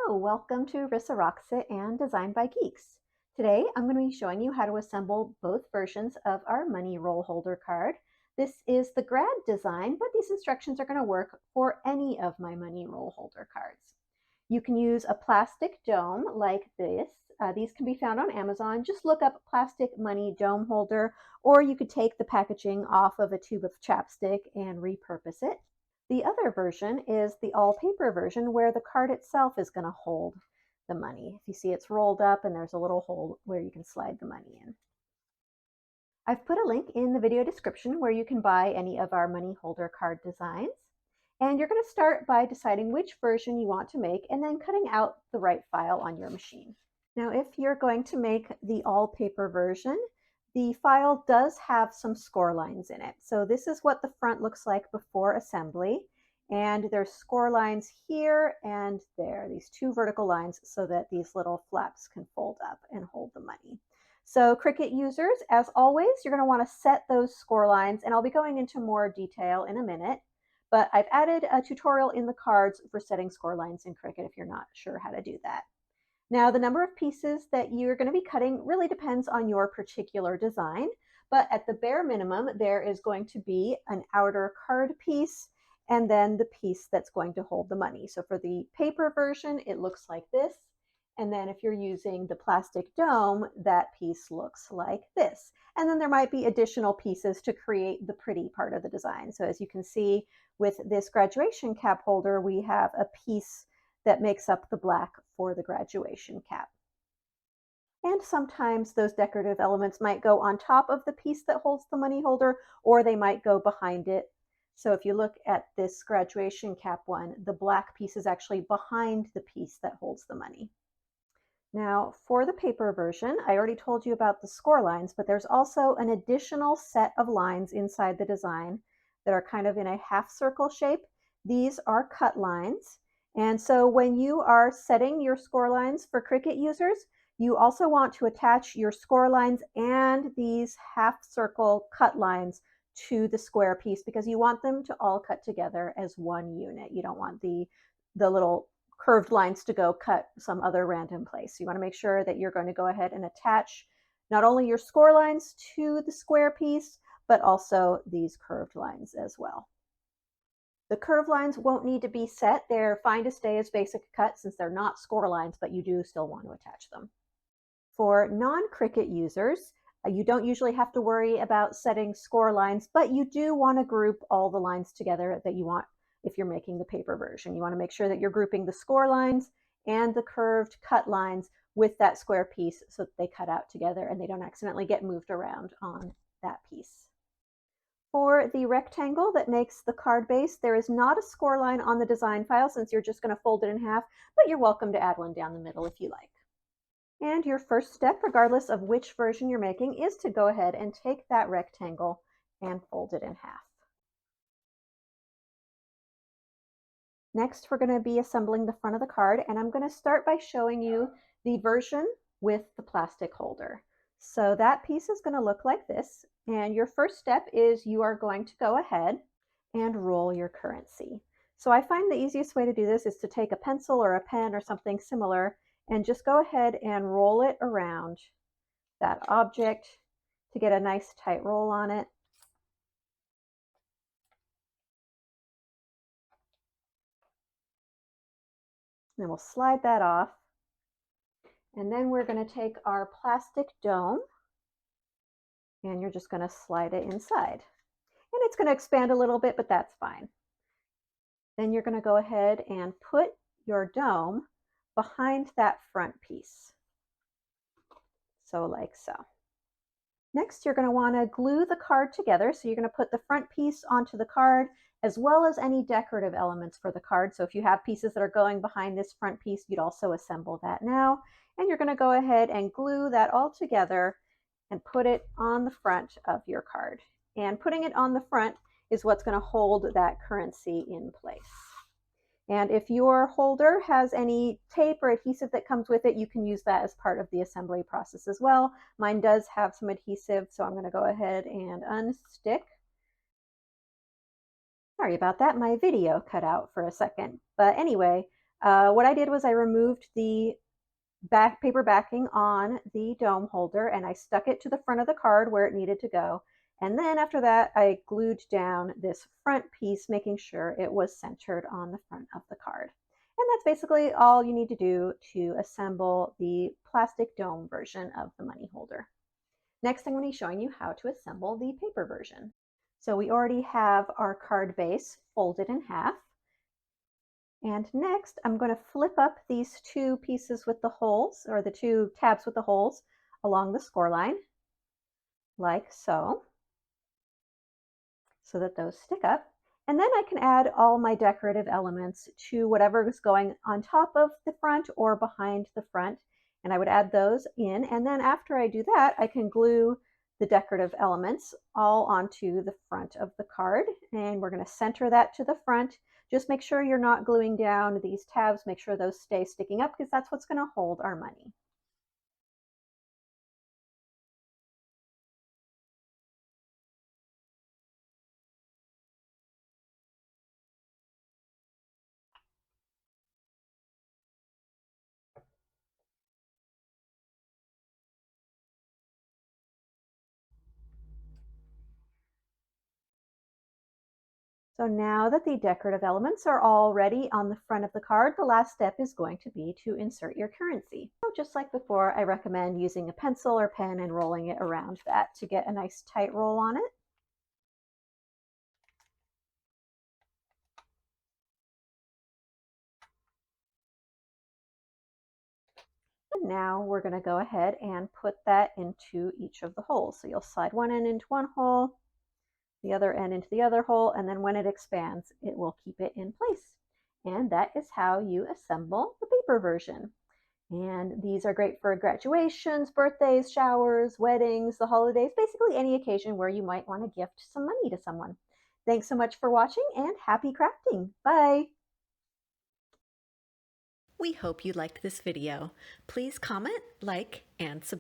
Hello, welcome to Rissaroxit and Design by Geeks. Today I'm going to be showing you how to assemble both versions of our money roll holder card. This is the grad design, but these instructions are going to work for any of my money roll holder cards. You can use a plastic dome like this. These can be found on Amazon. Just look up plastic money dome holder, or you could take the packaging off of a tube of chapstick and repurpose it. The other version is the all paper version where the card itself is going to hold the money. If you see, it's rolled up and there's a little hole where you can slide the money in. I've put a link in the video description where you can buy any of our money holder card designs. And you're going to start by deciding which version you want to make and then cutting out the right file on your machine. Now, if you're going to make the all paper version, the file does have some score lines in it. So this is what the front looks like before assembly. And there's score lines here and there, these two vertical lines so that these little flaps can fold up and hold the money. So Cricut users, as always, you're going to want to set those score lines, and I'll be going into more detail in a minute. But I've added a tutorial in the cards for setting score lines in Cricut if you're not sure how to do that. Now, the number of pieces that you're going to be cutting really depends on your particular design, but at the bare minimum, there is going to be an outer card piece and then the piece that's going to hold the money. So for the paper version, it looks like this. And then if you're using the plastic dome, that piece looks like this. And then there might be additional pieces to create the pretty part of the design. So as you can see with this graduation cap holder, we have a piece that makes up the black for the graduation cap. And sometimes those decorative elements might go on top of the piece that holds the money holder, or they might go behind it. So if you look at this graduation cap one, the black piece is actually behind the piece that holds the money. Now, for the paper version, I already told you about the score lines, but there's also an additional set of lines inside the design that are kind of in a half circle shape. These are cut lines. And so when you are setting your score lines for Cricut users, you also want to attach your score lines and these half circle cut lines to the square piece because you want them to all cut together as one unit. You don't want the little curved lines to go cut some other random place. You want to make sure that you're going to go ahead and attach not only your score lines to the square piece, but also these curved lines as well. The curved lines won't need to be set. They're fine to stay as basic cut since they're not score lines, but you do still want to attach them. For non-Cricut users, you don't usually have to worry about setting score lines, but you do want to group all the lines together that you want if you're making the paper version. You want to make sure that you're grouping the score lines and the curved cut lines with that square piece so that they cut out together and they don't accidentally get moved around on that piece. For the rectangle that makes the card base, there is not a score line on the design file since you're just going to fold it in half, but you're welcome to add one down the middle if you like. And your first step, regardless of which version you're making, is to go ahead and take that rectangle and fold it in half. Next, we're going to be assembling the front of the card, and I'm going to start by showing you the version with the plastic holder. So that piece is going to look like this, and your first step is you are going to go ahead and roll your currency. So I find the easiest way to do this is to take a pencil or a pen or something similar and just go ahead and roll it around that object to get a nice tight roll on it. Then we'll slide that off. And then we're going to take our plastic dome and you're just going to slide it inside. And it's going to expand a little bit, but that's fine. Then you're going to go ahead and put your dome behind that front piece. So like so. Next, you're going to want to glue the card together. So you're going to put the front piece onto the card as well as any decorative elements for the card. So if you have pieces that are going behind this front piece, you'd also assemble that now. And you're going to go ahead and glue that all together and put it on the front of your card. And putting it on the front is what's going to hold that currency in place. And if your holder has any tape or adhesive that comes with it, you can use that as part of the assembly process as well. Mine does have some adhesive, so I'm going to go ahead and unstick. Sorry about that, my video cut out for a second. But anyway, What I did was I removed the paper backing on the dome holder and I stuck it to the front of the card where it needed to go. And then after that, I glued down this front piece, making sure it was centered on the front of the card. And that's basically all you need to do to assemble the plastic dome version of the money holder. Next, I'm going to be showing you how to assemble the paper version. So we already have our card base folded in half. And next, I'm going to flip up these two pieces with the holes, or the two tabs with the holes along the score line, like so that those stick up. And then I can add all my decorative elements to whatever is going on top of the front or behind the front. And I would add those in. And then after I do that, I can glue the decorative elements all onto the front of the card. And we're going to center that to the front. Just make sure you're not gluing down these tabs. Make sure those stay sticking up because that's what's going to hold our money. So now that the decorative elements are all ready on the front of the card, the last step is going to be to insert your currency. So just like before, I recommend using a pencil or pen and rolling it around that to get a nice tight roll on it. And now we're going to go ahead and put that into each of the holes. So you'll slide one end into one hole, the other end into the other hole, and then when it expands, it will keep it in place. And that is how you assemble the paper version. And these are great for graduations, birthdays, showers, weddings, the holidays, basically any occasion where you might want to gift some money to someone. Thanks so much for watching and happy crafting. Bye! We hope you liked this video. Please comment, like, and subscribe.